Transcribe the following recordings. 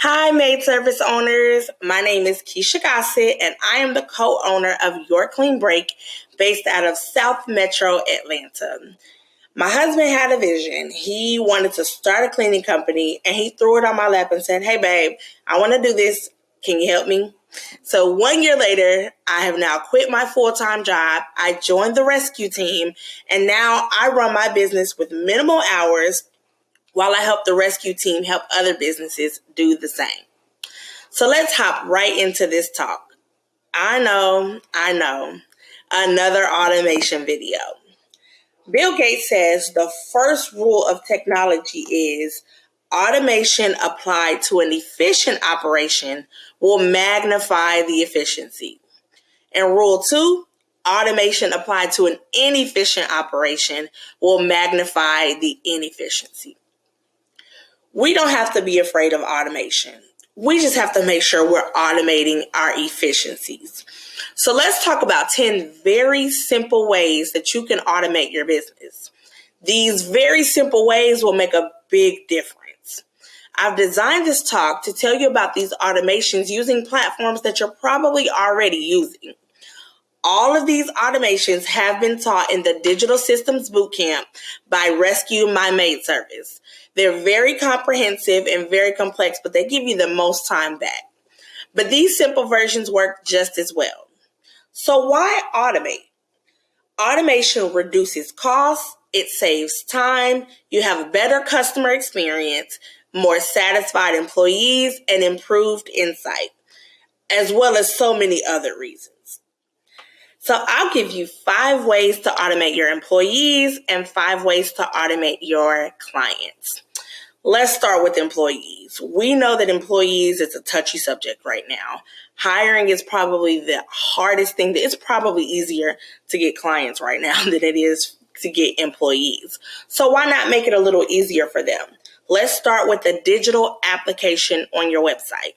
Hi, maid service owners. My name is Kesha Gossett, and I am the co-owner of Your Clean Break, based out of South Metro Atlanta. My husband had a vision. He wanted to start a cleaning company, and he threw it on my lap and said, "Hey, babe, I want to do this. Can you help me?" So 1 year later, I have now quit my full-time job. I joined the rescue team, and now I run my business with minimal hours while I help the rescue team help other businesses do the same. So let's hop right into this talk. I know, another automation video. Bill Gates says the first rule of technology is automation applied to an efficient operation will magnify the efficiency. And rule 2, automation applied to an inefficient operation will magnify the inefficiency. We don't have to be afraid of automation. We just have to make sure we're automating our efficiencies. So let's talk about 10 very simple ways that you can automate your business. These very simple ways will make a big difference. I've designed this talk to tell you about these automations using platforms that you're probably already using. All of these automations have been taught in the Digital Systems Bootcamp by Rescue My Maid Service. They're very comprehensive and very complex, but they give you the most time back. But these simple versions work just as well. So why automate? Automation reduces costs, it saves time, you have a better customer experience, more satisfied employees, and improved insight, as well as so many other reasons. So I'll give you 5 ways to automate your employees and 5 ways to automate your clients. Let's start with employees. We know that employees is a touchy subject right now. Hiring is probably the hardest thing. It's probably easier to get clients right now than it is to get employees. So why not make it a little easier for them? Let's start with the digital application on your website.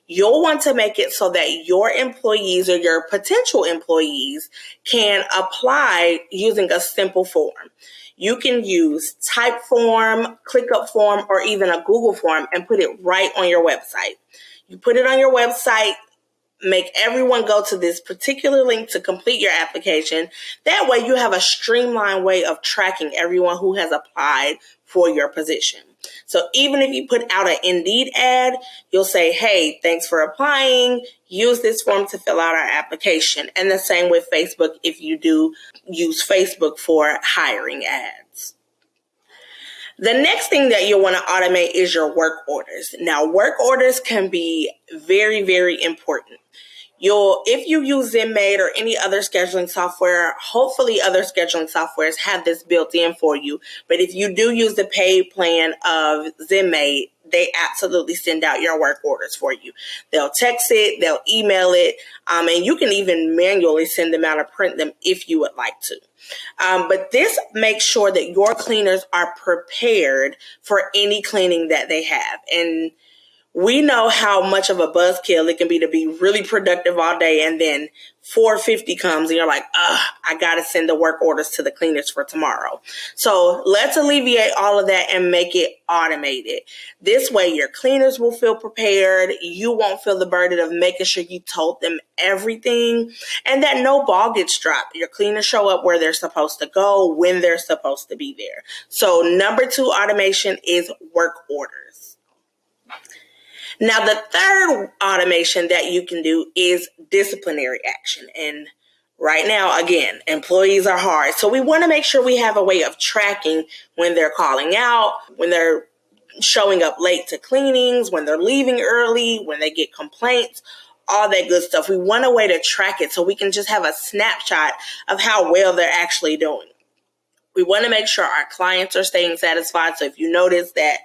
You'll want to make it so that your employees or your potential employees can apply using a simple form. You can use Typeform, ClickUp Form, or even a Google form and put it right on your website. You put it on your website, make everyone go to this particular link to complete your application. That way you have a streamlined way of tracking everyone who has applied for your position. So even if you put out an Indeed ad, you'll say, "Hey, thanks for applying. Use this form to fill out our application." And the same with Facebook if you do use Facebook for hiring ads. The next thing that you'll want to automate is your work orders. Now, work orders can be very, very important. If you use ZenMaid or any other scheduling software, hopefully other scheduling softwares have this built in for you. But if you do use the paid plan of ZenMaid, they absolutely send out your work orders for you. They'll text it, they'll email it, and you can even manually send them out or print them if you would like to. But this makes sure that your cleaners are prepared for any cleaning that they have. And we know how much of a buzzkill it can be to be really productive all day, and then 4:50 comes and you're like, I got to send the work orders to the cleaners for tomorrow. So let's alleviate all of that and make it automated. This way your cleaners will feel prepared. You won't feel the burden of making sure you told them everything, and that no ball gets dropped. Your cleaners show up where they're supposed to go, when they're supposed to be there. So number 2 automation is work orders. Now, the third automation that you can do is disciplinary action. And right now, again, employees are hard. So we want to make sure we have a way of tracking when they're calling out, when they're showing up late to cleanings, when they're leaving early, when they get complaints, all that good stuff. We want a way to track it so we can just have a snapshot of how well they're actually doing. We want to make sure our clients are staying satisfied. So if you notice that,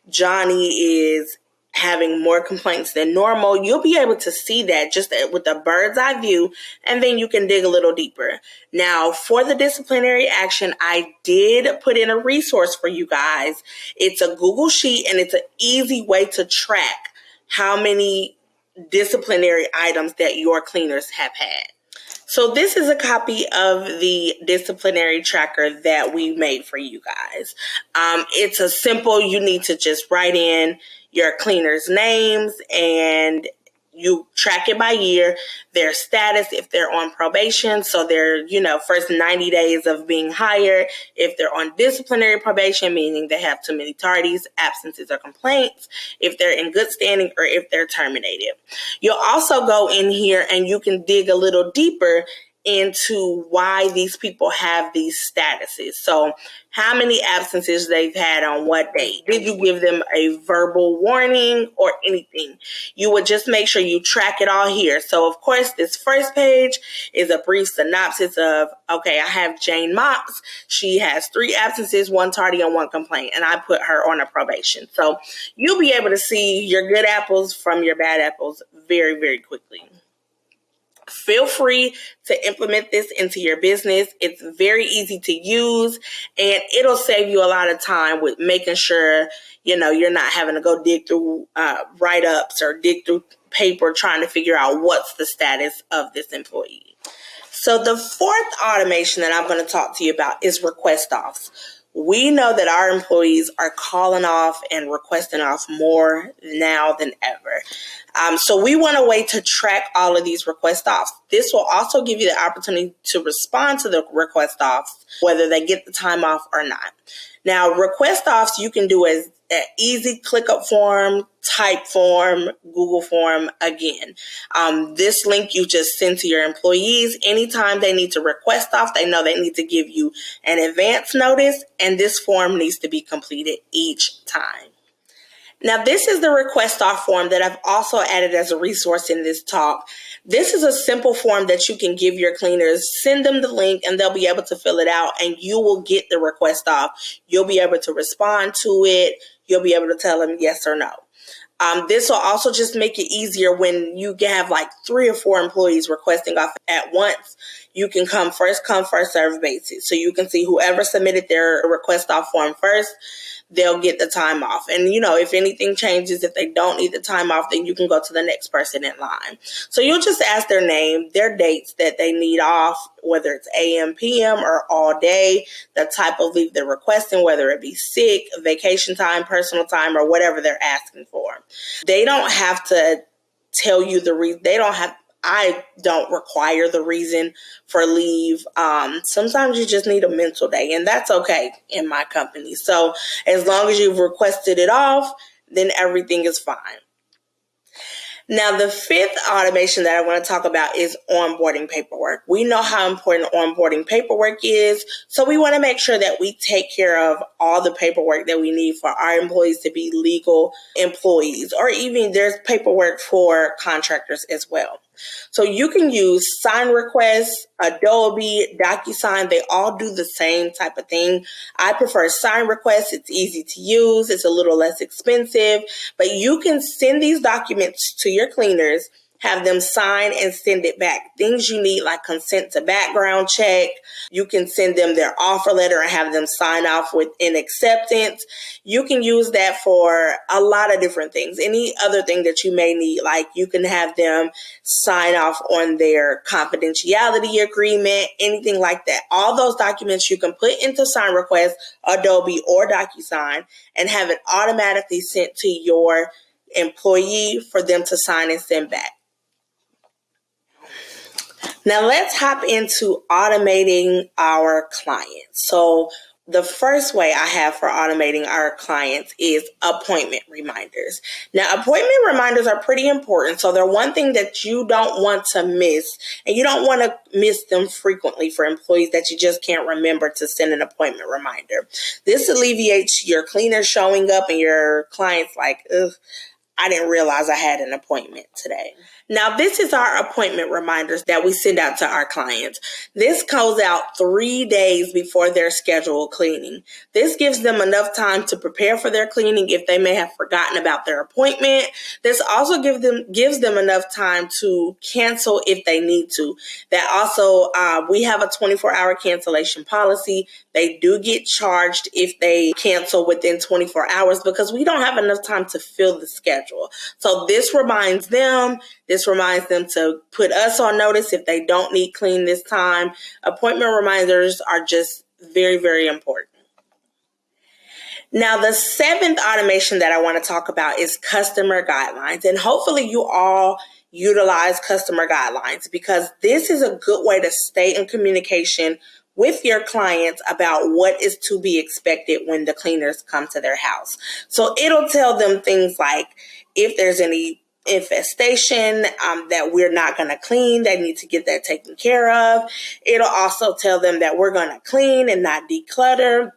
Johnny is having more complaints than normal, you'll be able to see that just with a bird's eye view, and then you can dig a little deeper. Now, for the disciplinary action, I did put in a resource for you guys. It's a Google Sheet, and it's an easy way to track how many disciplinary items that your cleaners have had. So this is a copy of the disciplinary tracker that we made for you guys. It's a simple, you need to just write in your cleaners' names, and you track it by year, their status, if they're on probation, so their, first 90 days of being hired, if they're on disciplinary probation, meaning they have too many tardies, absences, or complaints, if they're in good standing, or if they're terminated. You'll also go in here and you can dig a little deeper into why these people have these statuses. So how many absences they've had on what date. Did you give them a verbal warning or anything? You would just make sure you track it all here. So of course, this first page is a brief synopsis of, okay, I have Jane Mox. She has 3 absences, 1 tardy, and 1 complaint, and I put her on a probation. So you'll be able to see your good apples from your bad apples very, very quickly. Feel free to implement this into your business. It's very easy to use, and it'll save you a lot of time with making sure, you're not having to go dig through write-ups or dig through paper trying to figure out what's the status of this employee. So the 4th automation that I'm going to talk to you about is request offs. We know that our employees are calling off and requesting off more now than ever. So we want a way to track all of these request offs. This will also give you the opportunity to respond to the request offs, whether they get the time off or not. Now, request offs you can do as an easy ClickUp form, type form, Google form. Again, this link you just send to your employees. Anytime they need to request off, they know they need to give you an advance notice, and this form needs to be completed each time. Now, this is the request off form that I've also added as a resource in this talk. This is a simple form that you can give your cleaners, send them the link, and they'll be able to fill it out, and you will get the request off. You'll be able to respond to it. You'll be able to tell them yes or no. This will also just make it easier when you have like 3 or 4 employees requesting off at once. You can come, first serve basis. So you can see whoever submitted their request off form first, they'll get the time off. And, if anything changes, if they don't need the time off, then you can go to the next person in line. So you'll just ask their name, their dates that they need off, whether it's AM, PM, or all day, the type of leave they're requesting, whether it be sick, vacation time, personal time, or whatever they're asking for. They don't have to tell you the reason. I don't require the reason for leave. Sometimes you just need a mental day, and that's okay in my company. So as long as you've requested it off, then everything is fine. Now, the 5th automation that I want to talk about is onboarding paperwork. We know how important onboarding paperwork is, so we want to make sure that we take care of all the paperwork that we need for our employees to be legal employees, or even there's paperwork for contractors as well. So you can use Sign Request, Adobe, DocuSign. They all do the same type of thing. I prefer Sign Request. It's easy to use. It's a little less expensive, but you can send these documents to your cleaners, have them sign and send it back. Things you need like consent to background check. You can send them their offer letter and have them sign off with an acceptance. You can use that for a lot of different things. Any other thing that you may need, like you can have them sign off on their confidentiality agreement, anything like that. All those documents you can put into Sign Request, Adobe, or DocuSign and have it automatically sent to your employee for them to sign and send back. Now let's hop into automating our clients. So the first way I have for automating our clients is appointment reminders. Now, appointment reminders are pretty important. So they're one thing that you don't want to miss, and you don't want to miss them frequently for employees that you just can't remember to send an appointment reminder. This alleviates your cleaner showing up and your clients like, ugh, I didn't realize I had an appointment today. Now, this is our appointment reminders that we send out to our clients. This goes out 3 days before their scheduled cleaning. This gives them enough time to prepare for their cleaning if they may have forgotten about their appointment. This also gives them enough time to cancel if they need to. That also, we have a 24-hour cancellation policy. They do get charged if they cancel within 24 hours because we don't have enough time to fill the schedule. So this reminds them to put us on notice if they don't need clean this time. Appointment reminders are just very, very important. Now, the seventh automation that I want to talk about is customer guidelines. And hopefully you all utilize customer guidelines, because this is a good way to stay in communication with your clients about what is to be expected when the cleaners come to their house. So it'll tell them things like if there's any infestation that we're not going to clean, they need to get that taken care of. It'll also tell them that we're going to clean and not declutter.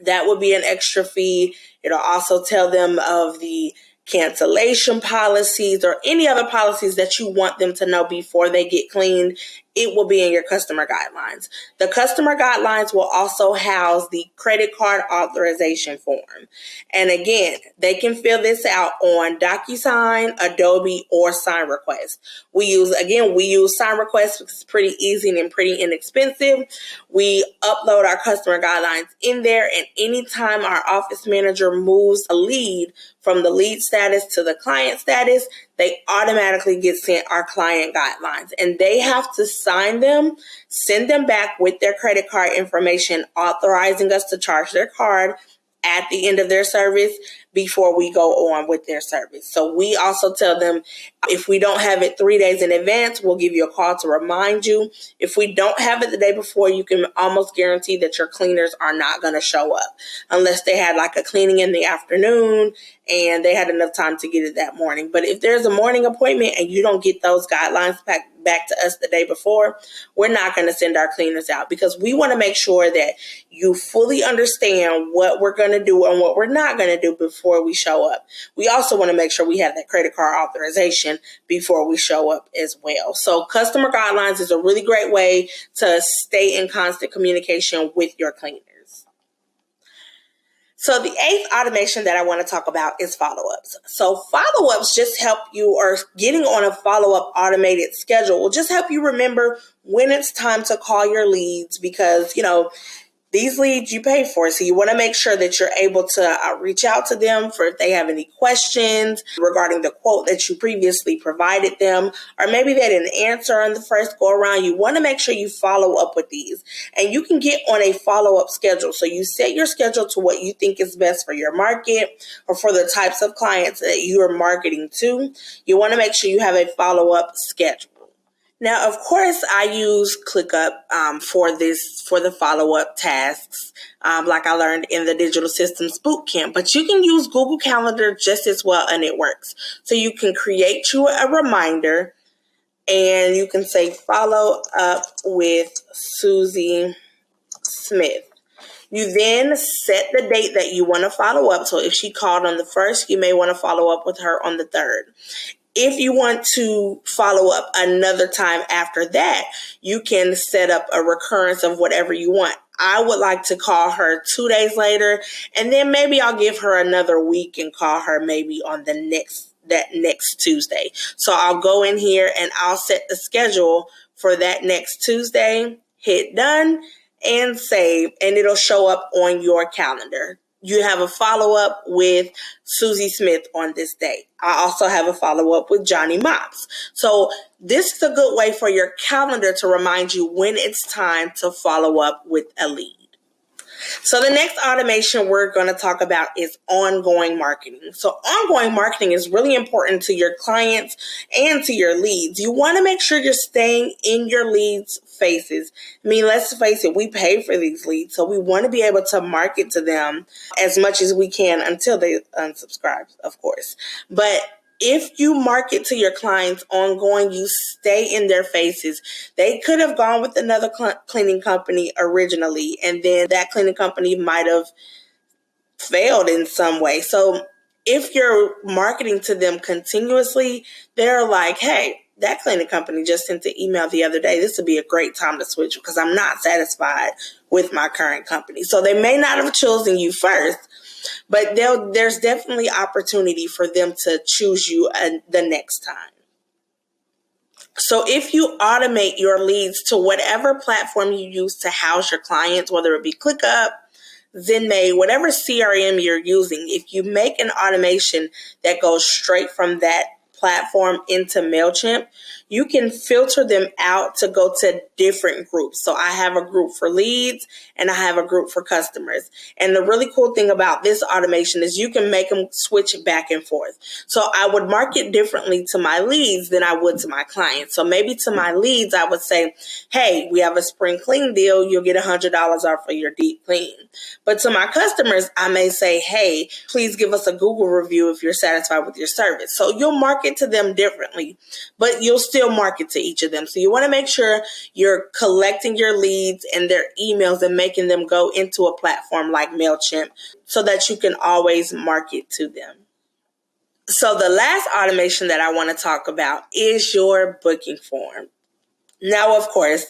That would be an extra fee. It'll also tell them of the cancellation policies or any other policies that you want them to know before they get cleaned. It will be in your customer guidelines. The customer guidelines will also house the credit card authorization form. And again, they can fill this out on DocuSign, Adobe, or SignRequest. We use SignRequest because it's pretty easy and pretty inexpensive. We upload our customer guidelines in there, and anytime our office manager moves a lead from the lead status to the client status, they automatically get sent our client guidelines, and they have to sign them, send them back with their credit card information, authorizing us to charge their card at the end of their service before we go on with their service. So we also tell them if we don't have it 3 days in advance, we'll give you a call to remind you. If we don't have it the day before, you can almost guarantee that your cleaners are not going to show up unless they had like a cleaning in the afternoon and they had enough time to get it that morning. But if there's a morning appointment and you don't get those guidelines back to us the day before, we're not going to send our cleaners out, because we want to make sure that you fully understand what we're going to do and what we're not going to do before we show up. We also want to make sure we have that credit card authorization before we show up as well. So customer guidelines is a really great way to stay in constant communication with your cleaners. So the eighth automation that I want to talk about is follow-ups. So follow-ups just help you, or getting on a follow-up automated schedule will just help you remember when it's time to call your leads, because, these leads you pay for. So you want to make sure that you're able to reach out to them for if they have any questions regarding the quote that you previously provided them, or maybe they didn't answer on the first go around. You want to make sure you follow up with these, and you can get on a follow-up schedule. So you set your schedule to what you think is best for your market or for the types of clients that you are marketing to. You want to make sure you have a follow-up schedule. Now, of course, I use ClickUp for the follow-up tasks, like I learned in the Digital Systems Bootcamp. But you can use Google Calendar just as well, and it works. So you can create you a reminder, and you can say, follow up with Susie Smith. You then set the date that you want to follow up. So if she called on the 1st, you may want to follow up with her on the 3rd. If you want to follow up another time after that, you can set up a recurrence of whatever you want. I would like to call her 2 days later, and then maybe I'll give her another week and call her maybe on that next Tuesday. So I'll go in here and I'll set the schedule for that next Tuesday, hit done, and save, and it'll show up on your calendar. You have a follow-up with Susie Smith on this day. I also have a follow-up with Johnny Mops. So this is a good way for your calendar to remind you when it's time to follow up with a lead. So the next automation we're going to talk about is ongoing marketing. So ongoing marketing is really important to your clients and to your leads. You want to make sure you're staying in your leads' faces. I mean, let's face it, we pay for these leads, so we want to be able to market to them as much as we can until they unsubscribe, of course. But if you market to your clients ongoing, you stay in their faces. They could have gone with another cleaning company originally, and then that cleaning company might have failed in some way. So if you're marketing to them continuously, they're like, hey, that cleaning company just sent an email the other day. This would be a great time to switch because I'm not satisfied with my current company. So they may not have chosen you first, but there's definitely opportunity for them to choose you the next time. So if you automate your leads to whatever platform you use to house your clients, whether it be ClickUp, ZenMaid, whatever CRM you're using, if you make an automation that goes straight from that platform into MailChimp, you can filter them out to go to different groups. So I have a group for leads and I have a group for customers. And the really cool thing about this automation is you can make them switch back and forth. So I would market differently to my leads than I would to my clients. So maybe to my leads, I would say, hey, we have a spring clean deal. You'll get $100 off for your deep clean. But to my customers, I may say, hey, please give us a Google review if you're satisfied with your service. So you'll market to them differently, but you'll still market to each of them. So you want to make sure you're collecting your leads and their emails and making them go into a platform like MailChimp so that you can always market to them. So the last automation that I want to talk about is your booking form. Now, of course,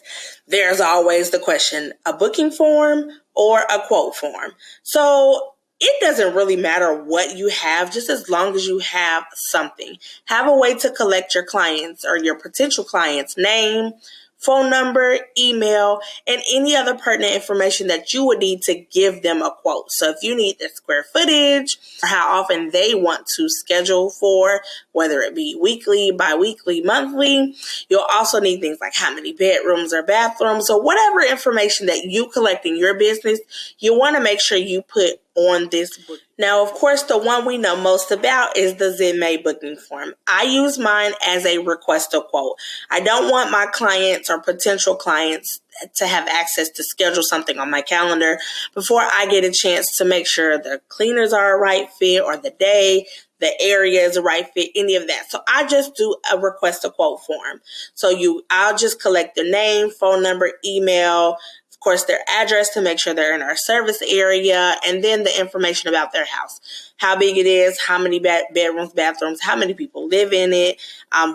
there's always the question, a booking form or a quote form. So it doesn't really matter what you have, just as long as you have something. Have a way to collect your clients or your potential clients' name, phone number, email, and any other pertinent information that you would need to give them a quote. So if you need the square footage, or how often they want to schedule for, whether it be weekly, bi-weekly, monthly, you'll also need things like how many bedrooms or bathrooms, or whatever information that you collect in your business, you want to make sure you put on this book. Now, of course, the one we know most about is the ZenMaid booking form. I use mine as a request a quote. I don't want my clients or potential clients to have access to schedule something on my calendar before I get a chance to make sure the cleaners are a right fit or the day, the area is a right fit, any of that. So I just do a request a quote form. So I'll just collect their name, phone number, email, of course, their address to make sure they're in our service area, and then the information about their house. How big it is, how many bedrooms, bathrooms, how many people live in it,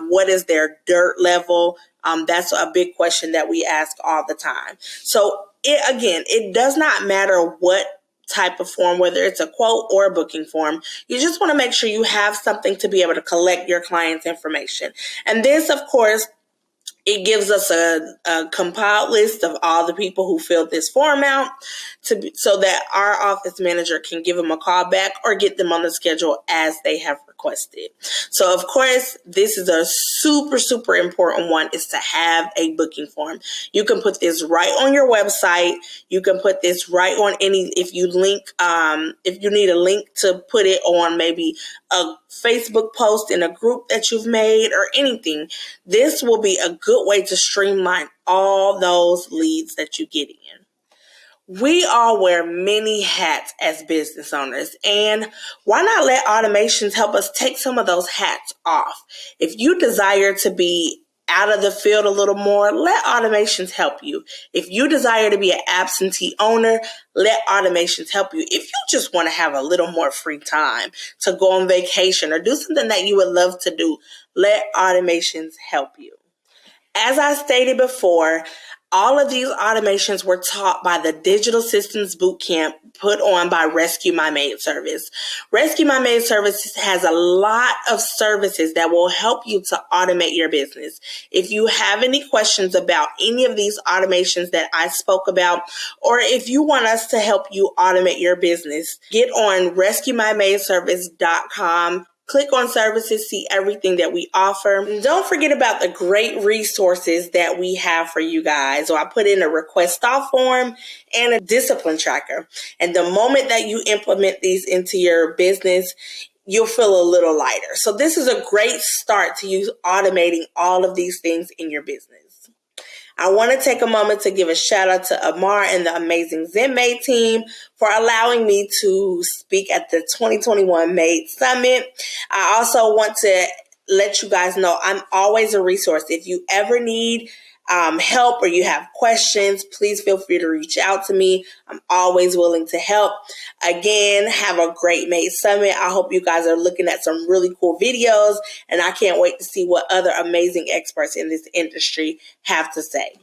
what is their dirt level. That's a big question that we ask all the time. So it does not matter what type of form, whether it's a quote or a booking form. You just want to make sure you have something to be able to collect your client's information. And this, of course, it gives us a compiled list of all the people who filled this form out so that our office manager can give them a call back or get them on the schedule as they have requested. So, of course, this is a super, super important one, is to have a booking form. You can put this right on your website. You can put this right on if you need a link to put it on maybe a Facebook post in a group that you've made or anything. This will be a good way to streamline all those leads that you get in. We all wear many hats as business owners, and why not let automations help us take some of those hats off? If you desire to be out of the field a little more, let automations help you. If you desire to be an absentee owner, let automations help you. If you just want to have a little more free time to go on vacation or do something that you would love to do, let automations help you. As I stated before, all of these automations were taught by the Digital Systems Bootcamp put on by Rescue My Maid Service. Rescue My Maid Service has a lot of services that will help you to automate your business. If you have any questions about any of these automations that I spoke about, or if you want us to help you automate your business, get on rescuemymaidservice.com. Click on services, see everything that we offer. And don't forget about the great resources that we have for you guys. So I put in a request off form and a discipline tracker. And the moment that you implement these into your business, you'll feel a little lighter. So this is a great start to you automating all of these things in your business. I want to take a moment to give a shout out to Amar and the amazing ZenMaid team for allowing me to speak at the 2021 Maid Summit. I also want to let you guys know I'm always a resource. If you ever need help or you have questions, please feel free to reach out to me. I'm always willing to help. Again, have a great Maid Summit. I hope you guys are looking at some really cool videos, and I can't wait to see what other amazing experts in this industry have to say.